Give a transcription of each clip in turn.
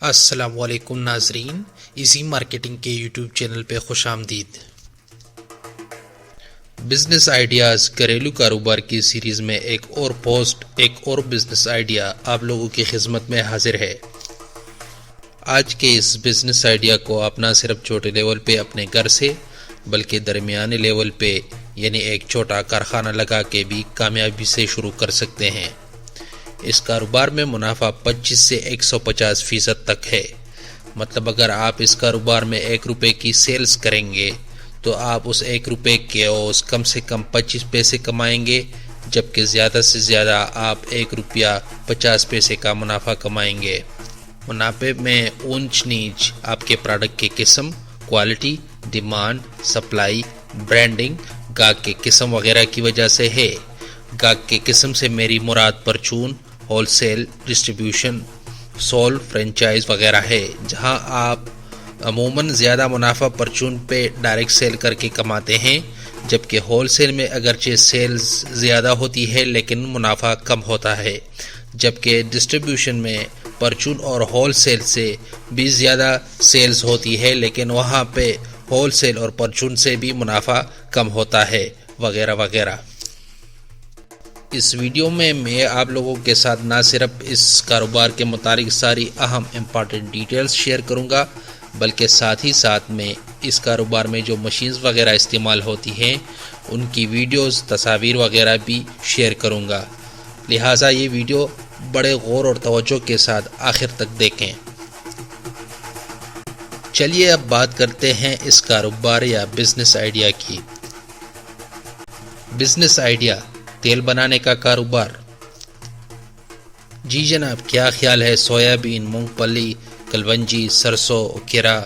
السلام علیکم ناظرین، ایزی مارکیٹنگ کے یوٹیوب چینل پہ خوش آمدید۔ بزنس آئیڈیاز گھریلو کاروبار کی سیریز میں ایک اور بزنس آئیڈیا آپ لوگوں کی خدمت میں حاضر ہے۔ آج کے اس بزنس آئیڈیا کو آپ نہ صرف چھوٹے لیول پہ اپنے گھر سے بلکہ درمیانے لیول پہ یعنی ایک چھوٹا کارخانہ لگا کے بھی کامیابی سے شروع کر سکتے ہیں۔ اس کاروبار میں منافع 25 سے 150% تک ہے۔ مطلب اگر آپ اس کاروبار میں 1 روپے کی سیلز کریں گے تو آپ اس 1 روپے کے کم سے کم 25 پیسے کمائیں گے، جبکہ زیادہ سے زیادہ آپ 1 روپیہ 50 پیسے کا منافع کمائیں گے۔ منافع میں اونچ نیچ آپ کے پروڈکٹ کی قسم، کوالٹی، ڈیمانڈ، سپلائی، برانڈنگ، گاہک کی قسم وغیرہ کی وجہ سے ہے۔ گاہک کی قسم سے میری مراد پرچون، ہول سیل، ڈسٹریبیوشن، سول، فرینچائز وغیرہ ہے، جہاں آپ عموماً زیادہ منافع پرچون پہ ڈائریکٹ سیل کر کے کماتے ہیں، جبکہ ہول سیل میں اگرچہ سیلز زیادہ ہوتی ہے لیکن منافع کم ہوتا ہے، جبکہ ڈسٹریبیوشن میں پرچون اور ہول سیل سے بھی زیادہ سیلز ہوتی ہے لیکن وہاں پہ ہول سیل اور پرچون سے بھی منافع کم ہوتا ہے وغیرہ وغیرہ۔ اس ویڈیو میں آپ لوگوں کے ساتھ نہ صرف اس کاروبار کے متعلق ساری اہم امپارٹنٹ ڈیٹیلز شیئر کروں گا بلکہ ساتھ ہی ساتھ میں اس کاروبار میں جو مشینز وغیرہ استعمال ہوتی ہیں ان کی ویڈیوز، تصاویر وغیرہ بھی شیئر کروں گا، لہٰذا یہ ویڈیو بڑے غور اور توجہ کے ساتھ آخر تک دیکھیں۔ چلیے اب بات کرتے ہیں اس کاروبار یا بزنس آئیڈیا کی۔ بزنس آئیڈیا: تیل بنانے کا کاروبار۔ جی جناب، کیا خیال ہے سویابین، مونگ پھلی، کلونجی، سرسوں، کیرا،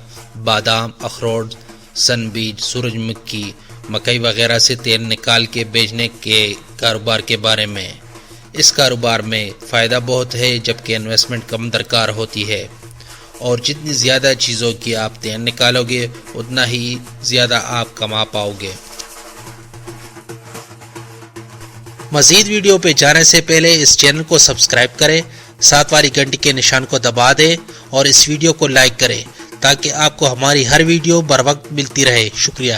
بادام، اخروٹ، سن بیج، سورج مکھی، مکئی وغیرہ سے تیل نکال کے بیچنے کے کاروبار کے بارے میں۔ اس کاروبار میں فائدہ بہت ہے جبکہ انویسٹمنٹ کم درکار ہوتی ہے، اور جتنی زیادہ چیزوں کی آپ تیل نکالو گے اتنا ہی زیادہ آپ کما پاؤ گے۔ مزید ویڈیو پہ جانے سے پہلے اس چینل کو سبسکرائب کریں، ساتھ والی گھنٹی کے نشان کو دبا دیں اور اس ویڈیو کو لائک کریں تاکہ آپ کو ہماری ہر ویڈیو بر وقت ملتی رہے۔ شکریہ۔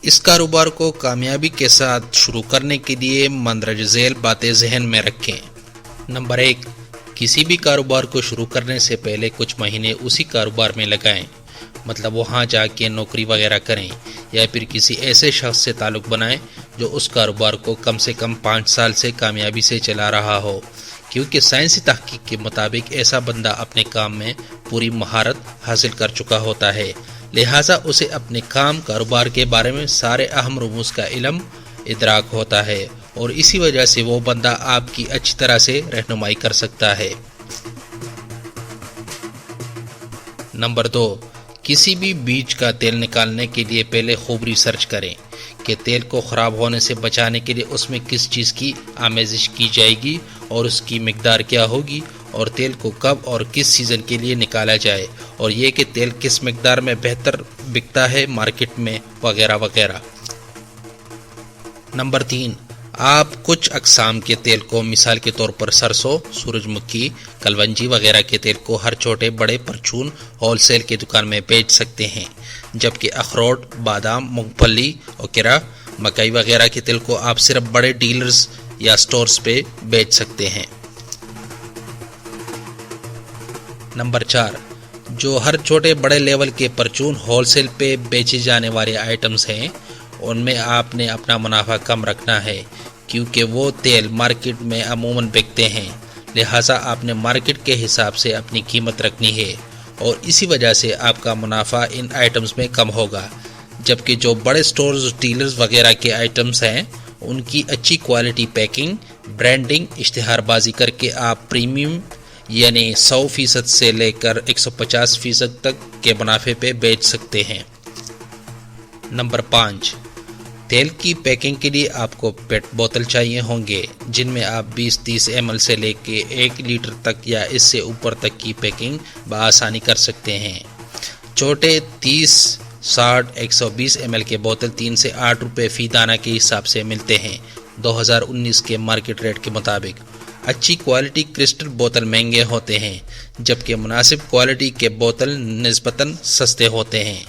اس کاروبار کو کامیابی کے ساتھ شروع کرنے کے لیے مندرجہ ذیل باتیں ذہن میں رکھیں۔ نمبر 1، کسی بھی کاروبار کو شروع کرنے سے پہلے کچھ مہینے اسی کاروبار میں لگائیں، مطلب وہاں جا کے نوکری وغیرہ کریں یا پھر کسی ایسے شخص سے تعلق بنائیں جو اس کاروبار کو کم سے کم 5 سال سے کامیابی سے چلا رہا ہو، کیونکہ سائنسی تحقیق کے مطابق ایسا بندہ اپنے کام میں پوری مہارت حاصل کر چکا ہوتا ہے، لہٰذا اسے اپنے کاروبار کے بارے میں سارے اہم رموز کا علم ادراک ہوتا ہے، اور اسی وجہ سے وہ بندہ آپ کی اچھی طرح سے رہنمائی کر سکتا ہے۔ نمبر 2، کسی بھی بیج کا تیل نکالنے کے لیے پہلے خوب ریسرچ کریں کہ تیل کو خراب ہونے سے بچانے کے لیے اس میں کس چیز کی آمیزش کی جائے گی اور اس کی مقدار کیا ہوگی، اور تیل کو کب اور کس سیزن کے لیے نکالا جائے، اور یہ کہ تیل کس مقدار میں بہتر بکتا ہے مارکیٹ میں وغیرہ وغیرہ۔ نمبر 3، آپ کچھ اقسام کے تیل کو، مثال کے طور پر سرسوں، سورج مکھی، کلونجی وغیرہ کے تیل کو ہر چھوٹے بڑے پرچون ہول سیل کی دکان میں بیچ سکتے ہیں، جبکہ اخروٹ، بادام، مونگ پھلی اور کیرا، مکئی وغیرہ کے تیل کو آپ صرف بڑے ڈیلرز یا سٹورز پہ بیچ سکتے ہیں۔ نمبر 4، جو ہر چھوٹے بڑے لیول کے پرچون ہول سیل پہ بیچے جانے والے آئٹمز ہیں ان میں آپ نے اپنا منافع کم رکھنا ہے، کیونکہ وہ تیل مارکیٹ میں عموماً بکتے ہیں، لہٰذا آپ نے مارکیٹ کے حساب سے اپنی قیمت رکھنی ہے، اور اسی وجہ سے آپ کا منافع ان آئٹمز میں کم ہوگا، جبکہ جو بڑے سٹورز، ڈیلرز وغیرہ کے آئٹمز ہیں ان کی اچھی کوالٹی، پیکنگ، برانڈنگ، اشتہار بازی کر کے آپ پریمیم یعنی 100% سے لے کر 150% تک کے منافع پہ بیچ سکتے ہیں۔ نمبر 5، تیل کی پیکنگ کے لیے آپ کو پیٹ بوتل چاہیے ہوں گے جن میں آپ 20-30 ml سے لے کے 1 لیٹر تک یا اس سے اوپر تک کی پیکنگ بآسانی کر سکتے ہیں۔ چھوٹے 30، 60، 120 ml کے بوتل 3 سے 8 روپے فی دانہ کے حساب سے ملتے ہیں 2019 کے مارکیٹ ریٹ کے مطابق۔ اچھی کوالٹی کرسٹل بوتل مہنگے ہوتے ہیں جبکہ مناسب کوالٹی کے بوتل نسبتاً سستے ہوتے ہیں۔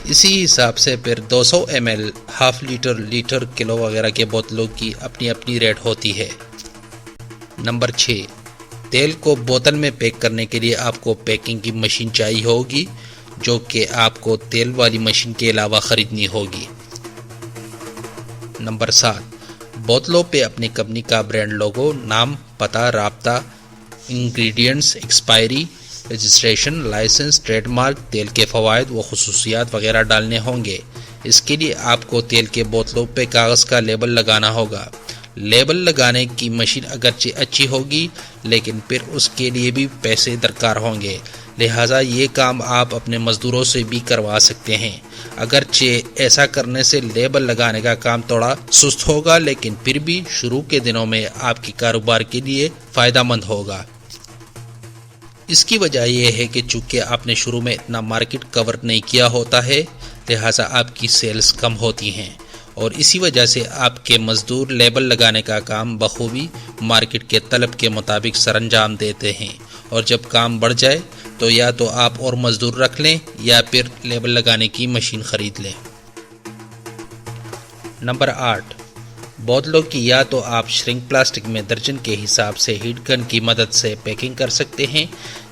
اسی حساب سے پھر 200 ml، ہاف لیٹر، لیٹر، کلو وغیرہ کے بوتلوں کی اپنی اپنی ریٹ ہوتی ہے۔ نمبر 6، تیل کو بوتل میں پیک کرنے کے لیے آپ کو پیکنگ کی مشین چاہیے ہوگی جو کہ آپ کو تیل والی مشین کے علاوہ خریدنی ہوگی۔ نمبر 7، بوتلوں پہ اپنی کمپنی کا برانڈ لوگو، نام، پتہ، رابطہ، ingredients, expiry, registration, licence, trade mark, تیل کے فوائد و خصوصیات وغیرہ ڈالنے ہوں گے۔ اس کے لیے آپ کو تیل کے بوتلوں پہ کاغذ کا لیبل لگانا ہوگا۔ لیبل لگانے کی مشین اگرچہ اچھی ہوگی لیکن پھر اس کے لیے بھی پیسے درکار ہوں گے، لہٰذا یہ کام آپ اپنے مزدوروں سے بھی کروا سکتے ہیں۔ اگرچہ ایسا کرنے سے لیبل لگانے کا کام تھوڑا سست ہوگا لیکن پھر بھی شروع کے دنوں میں آپ کے کاروبار کے لیے فائدہ مند ہوگا۔ اس کی وجہ یہ ہے کہ چونکہ آپ نے شروع میں اتنا مارکیٹ کور نہیں کیا ہوتا ہے لہٰذا آپ کی سیلز کم ہوتی ہیں، اور اسی وجہ سے آپ کے مزدور لیبل لگانے کا کام بخوبی مارکیٹ کے طلب کے مطابق سر انجام دیتے ہیں، اور جب کام بڑھ جائے تو یا تو آپ اور مزدور رکھ لیں یا پھر لیبل لگانے کی مشین خرید لیں۔ نمبر 8، بوتلوں کی یا تو آپ شرنک پلاسٹک میں درجن کے حساب سے ہیٹ گن کی مدد سے پیکنگ کر سکتے ہیں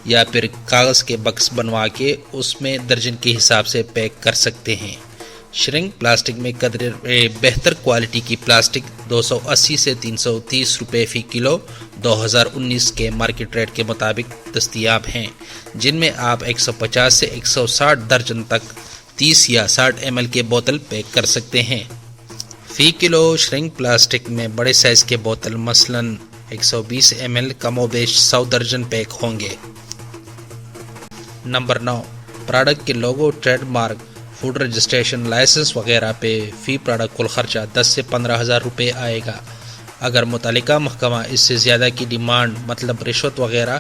یا پھر کاغذ کے باکس بنوا کے اس میں درجن کے حساب سے پیک کر سکتے ہیں۔ شرنک پلاسٹک میں قدر بہتر کوالٹی کی پلاسٹک 280 سے 330 روپے فی کلو 2019 کے مارکیٹ ریٹ کے مطابق دستیاب ہیں، جن میں آپ 150 سے 160 درجن تک 30 یا 60 ml کے بوتل پیک کر سکتے ہیں۔ فی کلو شرنک پلاسٹک میں بڑے سائز کے بوتل مثلاً 120 ml کم و بیش 100 درجن پیک ہوں گے۔ نمبر 9، پروڈکٹ کے logo, trade mark, food registration, license وغیرہ پہ فی پروڈکٹ کل خرچہ 10 سے 15,000 روپے آئے گا۔ اگر متعلقہ محکمہ اس سے زیادہ کی ڈیمانڈ مطلب رشوت وغیرہ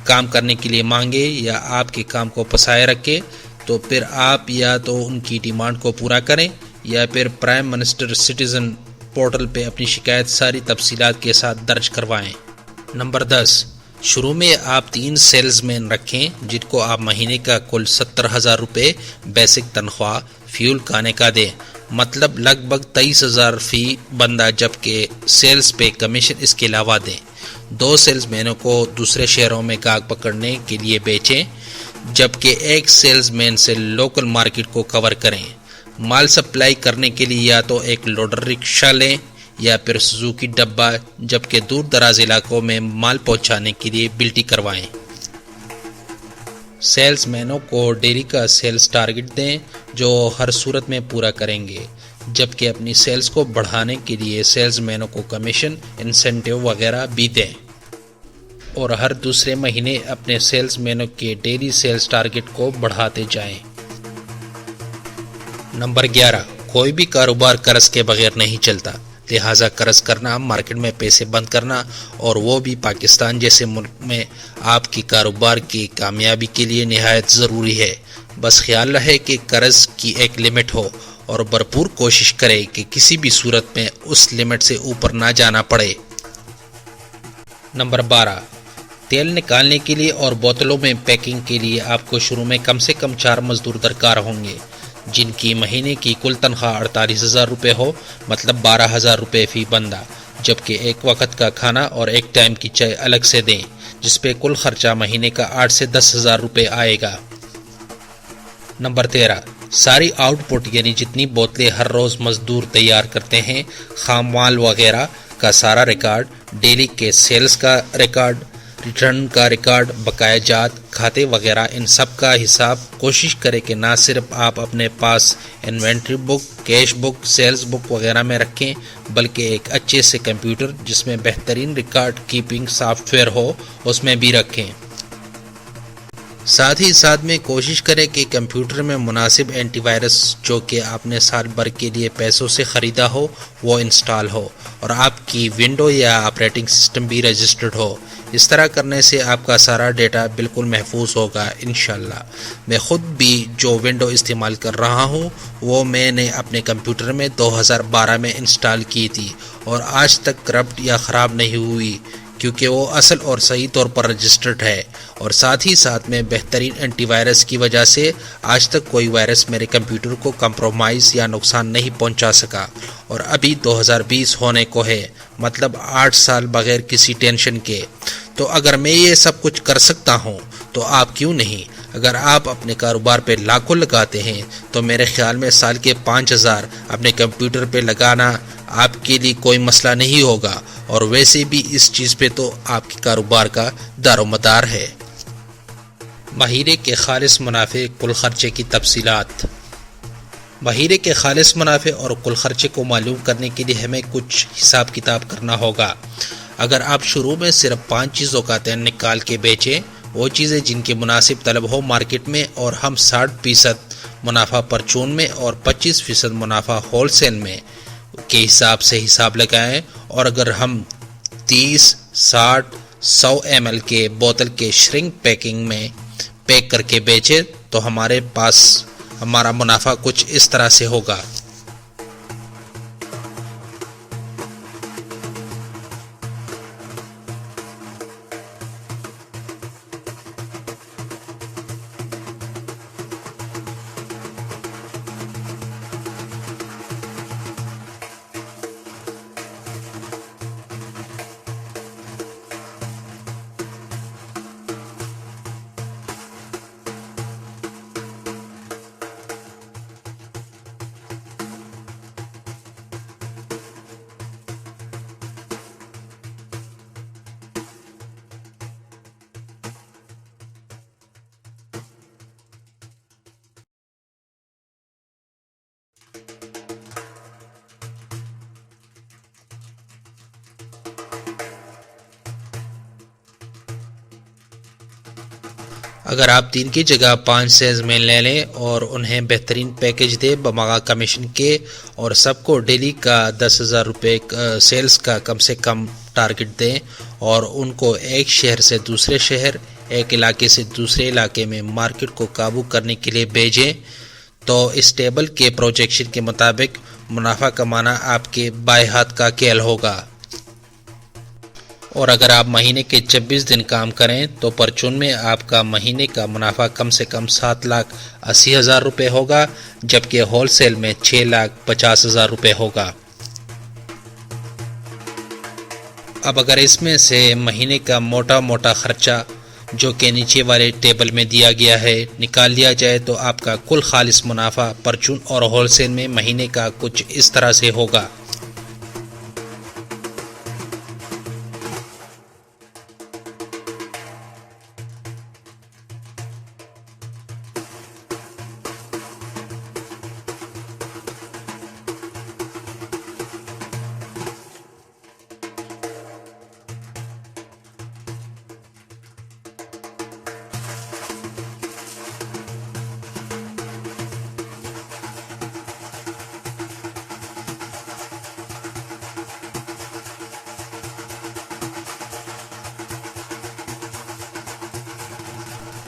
کام کرنے کے لیے مانگے یا آپ کے کام کو پسائے رکھے تو پھر آپ یا تو ان کی ڈیمانڈ کو پورا کریں یا پھر پرائم منسٹر سٹیزن پورٹل پہ اپنی شکایت ساری تفصیلات کے ساتھ درج کروائیں۔ نمبر 10، شروع میں آپ 3 سیلز مین رکھیں جن کو آپ مہینے کا کل 70,000 روپے بیسک تنخواہ فیول کھانے کا دیں، مطلب لگ بھگ 23,000 فی بندہ، جبکہ سیلز پہ کمیشن اس کے علاوہ دیں۔ 2 سیلز مینوں کو دوسرے شہروں میں گاہک پکڑنے کے لیے بیچیں جبکہ ایک سیلز مین سے لوکل مارکیٹ کو کور کریں۔ مال سپلائی کرنے کے لیے یا تو ایک لوڈر رکشہ لیں یا پھر سوزوکی ڈبہ، جبکہ دور دراز علاقوں میں مال پہنچانے کے لیے بلٹی کروائیں۔ سیلز مینوں کو ڈیلی کا سیلز ٹارگٹ دیں جو ہر صورت میں پورا کریں گے، جبکہ اپنی سیلز کو بڑھانے کے لیے سیلز مینوں کو کمیشن، انسینٹیو وغیرہ بھی دیں، اور ہر دوسرے مہینے اپنے سیلز مینوں کے ڈیلی سیلز ٹارگٹ کو بڑھاتے جائیں۔ نمبر 11، کوئی بھی کاروبار قرض کے بغیر نہیں چلتا، لہٰذا قرض کرنا، مارکیٹ میں پیسے بند کرنا، اور وہ بھی پاکستان جیسے ملک میں آپ کی کاروبار کی کامیابی کے لیے نہایت ضروری ہے۔ بس خیال رہے کہ قرض کی ایک لمٹ ہو اور بھرپور کوشش کرے کہ کسی بھی صورت میں اس لمٹ سے اوپر نہ جانا پڑے۔ نمبر 12، تیل نکالنے کے لیے اور بوتلوں میں پیکنگ کے لیے آپ کو شروع میں کم سے کم 4 مزدور درکار ہوں گے جن کی مہینے کی کل تنخواہ 48,000 روپے ہو، مطلب 12,000 روپے فی بندہ، جبکہ ایک وقت کا کھانا اور ایک ٹائم کی چائے الگ سے دیں، جس پہ کل خرچہ مہینے کا 8 سے 10,000 روپے آئے گا۔ نمبر 13، ساری آؤٹ پٹ یعنی جتنی بوتلیں ہر روز مزدور تیار کرتے ہیں، خام مال وغیرہ کا سارا ریکارڈ، ڈیلی کے سیلز کا ریکارڈ، ریٹرن کا ریکارڈ، بقایا جات، کھاتے وغیرہ، ان سب کا حساب کوشش کرے کہ نہ صرف آپ اپنے پاس انوینٹری بک، کیش بک، سیلز بک وغیرہ میں رکھیں بلکہ ایک اچھے سے کمپیوٹر جس میں بہترین ریکارڈ کیپنگ سافٹ ویئر ہو اس میں بھی رکھیں۔ ساتھ ہی ساتھ میں کوشش کریں کہ کمپیوٹر میں مناسب اینٹی وائرس جو کہ آپ نے سال بھر کے لیے پیسوں سے خریدا ہو وہ انسٹال ہو اور آپ کی ونڈو یا آپریٹنگ سسٹم بھی رجسٹرڈ ہو۔ اس طرح کرنے سے آپ کا سارا ڈیٹا بالکل محفوظ ہوگا انشاءاللہ۔ میں خود بھی جو ونڈو استعمال کر رہا ہوں وہ میں نے اپنے کمپیوٹر میں 2012 میں انسٹال کی تھی اور آج تک کرپٹ یا خراب نہیں ہوئی، کیونکہ وہ اصل اور صحیح طور پر رجسٹرڈ ہے، اور ساتھ ہی ساتھ میں بہترین اینٹی وائرس کی وجہ سے آج تک کوئی وائرس میرے کمپیوٹر کو کمپرومائز یا نقصان نہیں پہنچا سکا۔ اور ابھی 2020 ہونے کو ہے، مطلب 8 سال بغیر کسی ٹینشن کے۔ تو اگر میں یہ سب کچھ کر سکتا ہوں تو آپ کیوں نہیں؟ اگر آپ اپنے کاروبار پہ لاکھوں لگاتے ہیں تو میرے خیال میں سال کے 5000 اپنے کمپیوٹر پہ لگانا آپ کے لیے کوئی مسئلہ نہیں ہوگا، اور ویسے بھی اس چیز پہ تو آپ کے کاروبار کا دار و مدار ہے۔ مہینے کے خالص منافع کل خرچے کی تفصیلات۔ مہینے کے خالص منافع اور کل خرچے کو معلوم کرنے کے لیے ہمیں کچھ حساب کتاب کرنا ہوگا۔ اگر آپ شروع میں صرف 5 چیزوں کا تعین نکال کے بیچیں، وہ چیزیں جن کی مناسب طلب ہو مارکیٹ میں، اور ہم 60% منافع پرچون میں اور 25% منافع ہول سیل میں کے حساب سے حساب لگائیں، اور اگر ہم 30، 60، 100 ml کے بوتل کے شرنک پیکنگ میں پیک کر کے بیچیں تو ہمارے پاس ہمارا منافع کچھ اس طرح سے ہوگا۔ اگر آپ 3 کی جگہ 5 سیلز مین لے لیں اور انہیں بہترین پیکج دیں بمقا کمیشن کے، اور سب کو ڈیلی کا 10,000 روپے سیلز کا کم سے کم ٹارگٹ دیں، اور ان کو ایک شہر سے دوسرے شہر، ایک علاقے سے دوسرے علاقے میں مارکیٹ کو قابو کرنے کے لیے بھیجیں، تو اس ٹیبل کے پروجیکشن کے مطابق منافع کمانا آپ کے بائیں ہاتھ کا کھیل ہوگا۔ اور اگر آپ مہینے کے 26 دن کام کریں تو پرچون میں آپ کا مہینے کا منافع کم سے کم 7,80,000 روپے ہوگا، جبکہ ہول سیل میں 6,50,000 روپے ہوگا۔ اب اگر اس میں سے مہینے کا موٹا موٹا خرچہ جو کہ نیچے والے ٹیبل میں دیا گیا ہے نکال لیا جائے تو آپ کا کل خالص منافع پرچون اور ہول سیل میں مہینے کا کچھ اس طرح سے ہوگا۔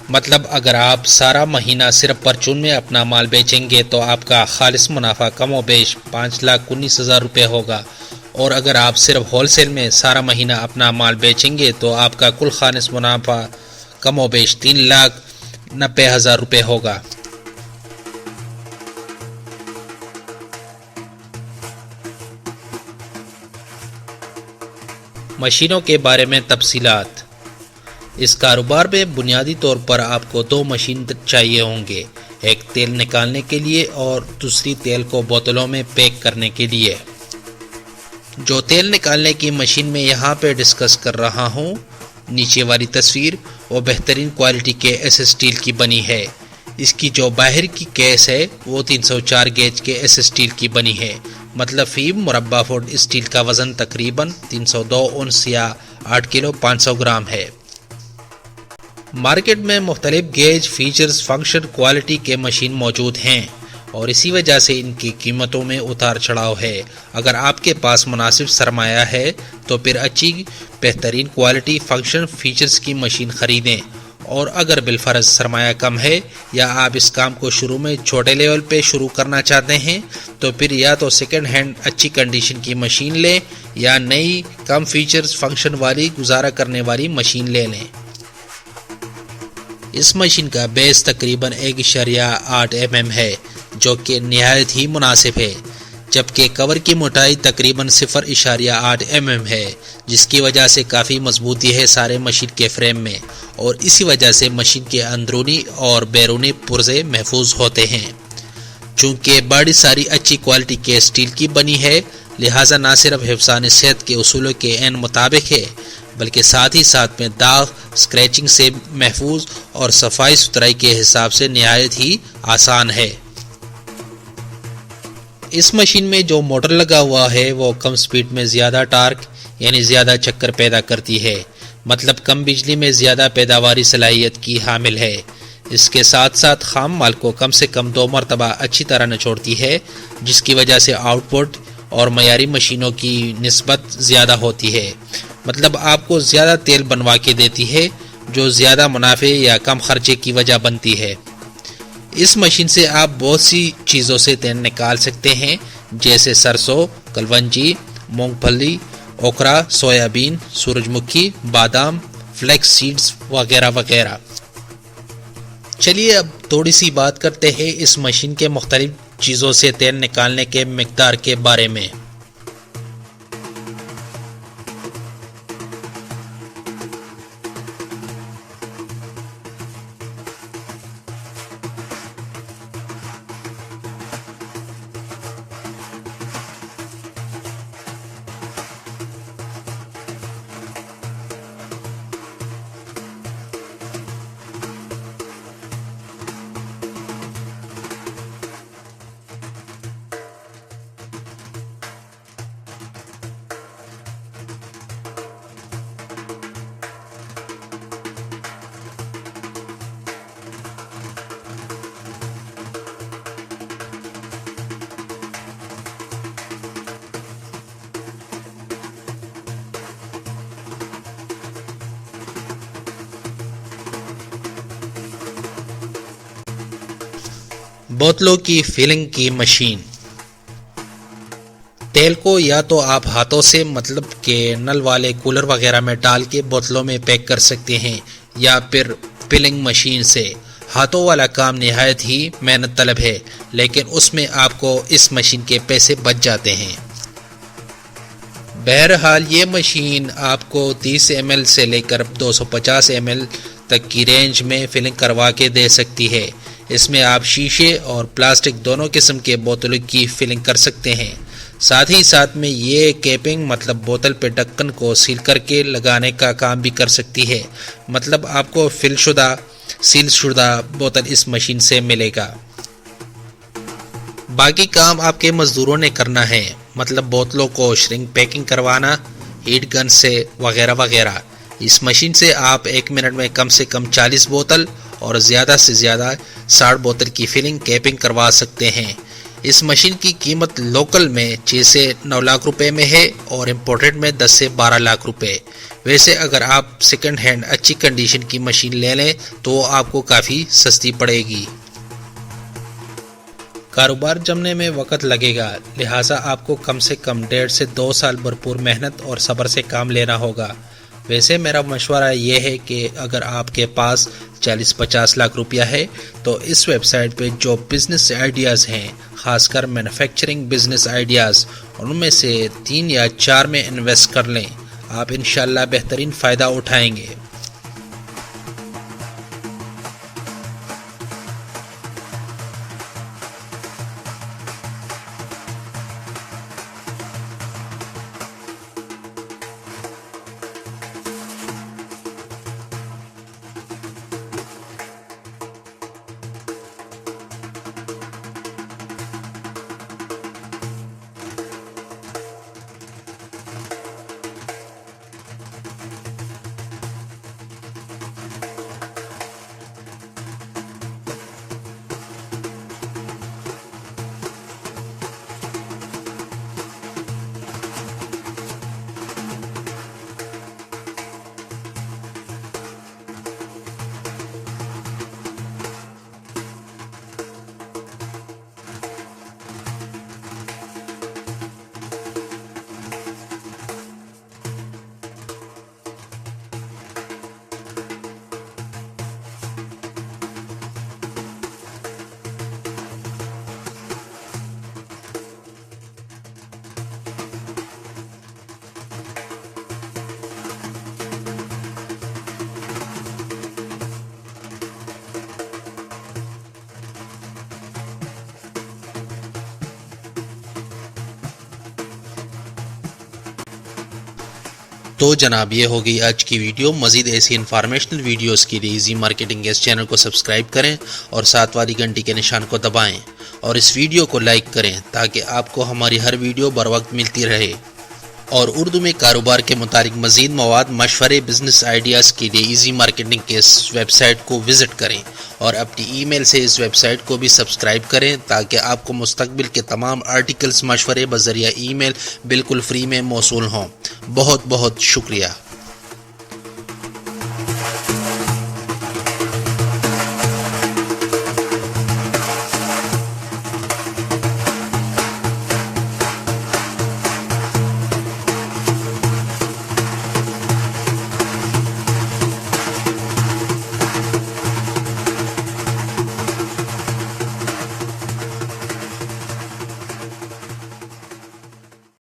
مطلب اگر آپ سارا مہینہ صرف پرچون میں اپنا مال بیچیں گے تو آپ کا خالص منافع کم و بیش 5,19,000 روپے ہوگا، اور اگر آپ صرف ہول سیل میں سارا مہینہ اپنا مال بیچیں گے تو آپ کا کل خالص منافع کم و بیش 3,90,000 روپے ہوگا۔ مشینوں کے بارے میں تفصیلات۔ اس کاروبار میں بنیادی طور پر آپ کو 2 مشین چاہیے ہوں گے، ایک تیل نکالنے کے لیے اور دوسری تیل کو بوتلوں میں پیک کرنے کے لیے۔ جو تیل نکالنے کی مشین میں یہاں پہ ڈسکس کر رہا ہوں، نیچے والی تصویر، وہ بہترین کوالٹی کے ایس اسٹیل کی بنی ہے۔ اس کی جو باہر کی کیس ہے وہ 304 گیج کے ایس اسٹیل کی بنی ہے، مطلب فی مربع فٹ اسٹیل کا وزن تقریباً 302 اونس یا 8 کلو 500 گرام ہے۔ مارکیٹ میں مختلف گیج، فیچرز، فنکشن، کوالٹی کے مشین موجود ہیں اور اسی وجہ سے ان کی قیمتوں میں اتار چڑھاؤ ہے۔ اگر آپ کے پاس مناسب سرمایہ ہے تو پھر اچھی بہترین کوالٹی، فنکشن، فیچرز کی مشین خریدیں، اور اگر بالفرض سرمایہ کم ہے یا آپ اس کام کو شروع میں چھوٹے لیول پہ شروع کرنا چاہتے ہیں تو پھر یا تو سیکنڈ ہینڈ اچھی کنڈیشن کی مشین لیں یا نئی کم فیچرز، فنکشن والی گزارا کرنے والی مشین لے لیں۔ اس مشین کا بیس تقریباً 1.8 mm ہے جو کہ نہایت ہی مناسب ہے، جبکہ کور کی موٹائی تقریباً 0.8 mm ہے، جس کی وجہ سے کافی مضبوطی ہے سارے مشین کے فریم میں، اور اسی وجہ سے مشین کے اندرونی اور بیرونی پرزے محفوظ ہوتے ہیں۔ چونکہ باڈی ساری اچھی کوالٹی کے اسٹیل کی بنی ہے، لہٰذا نہ صرف حفظان صحت کے اصولوں کے عین مطابق ہے بلکہ ساتھ ہی ساتھ میں داغ، اسکریچنگ سے محفوظ اور صفائی ستھرائی کے حساب سے نہایت ہی آسان ہے۔ اس مشین میں جو موٹر لگا ہوا ہے وہ کم سپیڈ میں زیادہ ٹارک یعنی زیادہ چکر پیدا کرتی ہے، مطلب کم بجلی میں زیادہ پیداواری صلاحیت کی حامل ہے۔ اس کے ساتھ ساتھ خام مال کو کم سے کم 2 مرتبہ اچھی طرح نچوڑتی ہے، جس کی وجہ سے آؤٹ پٹ اور معیاری مشینوں کی نسبت زیادہ ہوتی ہے، مطلب آپ کو زیادہ تیل بنوا کے دیتی ہے جو زیادہ منافع یا کم خرچے کی وجہ بنتی ہے۔ اس مشین سے آپ بہت سی چیزوں سے تیل نکال سکتے ہیں، جیسے سرسوں، کلونجی، مونگ پھلی، اوکرا، سویابین، سورج مکھی، بادام، فلیکس سیڈز وغیرہ وغیرہ۔ چلیے اب تھوڑی سی بات کرتے ہیں اس مشین کے مختلف چیزوں سے تیل نکالنے کے مقدار کے بارے میں۔ بوتلوں کی فلنگ کی مشین۔ تیل کو یا تو آپ ہاتھوں سے مطلب کہ نل والے کولر وغیرہ میں ڈال کے بوتلوں میں پیک کر سکتے ہیں، یا پھر فلنگ مشین سے۔ ہاتھوں والا کام نہایت ہی محنت طلب ہے، لیکن اس میں آپ کو اس مشین کے پیسے بچ جاتے ہیں۔ بہرحال یہ مشین آپ کو 30 ml سے لے کر 250 ml تک کی رینج میں فلنگ کروا کے دے سکتی ہے۔ اس میں آپ شیشے اور پلاسٹک دونوں قسم کے بوتلوں کی فلنگ کر سکتے ہیں۔ ساتھ ہی ساتھ میں یہ کیپنگ مطلب بوتل پہ ڈھکن کو سیل کر کے لگانے کا کام بھی کر سکتی ہے، مطلب آپ کو سیل شدہ بوتل اس مشین سے ملے گا۔ باقی کام آپ کے مزدوروں نے کرنا ہے، مطلب بوتلوں کو شرنک پیکنگ کروانا، ہیٹ گن سے وغیرہ وغیرہ۔ اس مشین سے آپ 1 منٹ میں کم سے کم 40 بوتل اور زیادہ سے زیادہ 60 بوتل کی فلنگ کیپنگ کروا سکتے ہیں۔ اس مشین کی قیمت لوکل میں 6 سے 9 لاکھ روپے میں ہے اور امپورٹڈ میں 10 سے 12 لاکھ روپے۔ ویسے اگر آپ سیکنڈ ہینڈ اچھی کنڈیشن کی مشین لے لیں تو وہ آپ کو کافی سستی پڑے گی۔ کاروبار جمنے میں وقت لگے گا، لہٰذا آپ کو کم سے کم 1.5 سے 2 سال بھرپور محنت اور صبر سے کام لینا ہوگا۔ ویسے میرا مشورہ یہ ہے کہ اگر آپ کے پاس 40-50 لاکھ روپیہ ہے تو اس ویب سائٹ پہ جو بزنس آئیڈیاز ہیں، خاص کر مینوفیکچرنگ بزنس آئیڈیاز، ان میں سے 3 یا 4 میں انویسٹ کر لیں، آپ انشاءاللہ بہترین فائدہ اٹھائیں گے۔ تو جناب یہ ہوگی آج کی ویڈیو. مزید ایسی انفارمیشنل ویڈیوز کے لیے ایزی مارکیٹنگ کے اس چینل کو سبسکرائب کریں اور ساتھ والی گھنٹی کے نشان کو دبائیں اور اس ویڈیو کو لائک کریں تاکہ آپ کو ہماری ہر ویڈیو بر وقت ملتی رہے. اور اردو میں کاروبار کے متعلق مزید مواد، مشورے، بزنس آئیڈیاز کے لیے ایزی مارکیٹنگ کے اس ویب سائٹ کو وزٹ کریں اور اپنی ای میل سے اس ویب سائٹ کو بھی سبسکرائب کریں تاکہ آپ کو مستقبل کے تمام آرٹیکلز، مشورے بذریعہ ای میل بالکل فری میں موصول ہوں. بہت بہت شکریہ.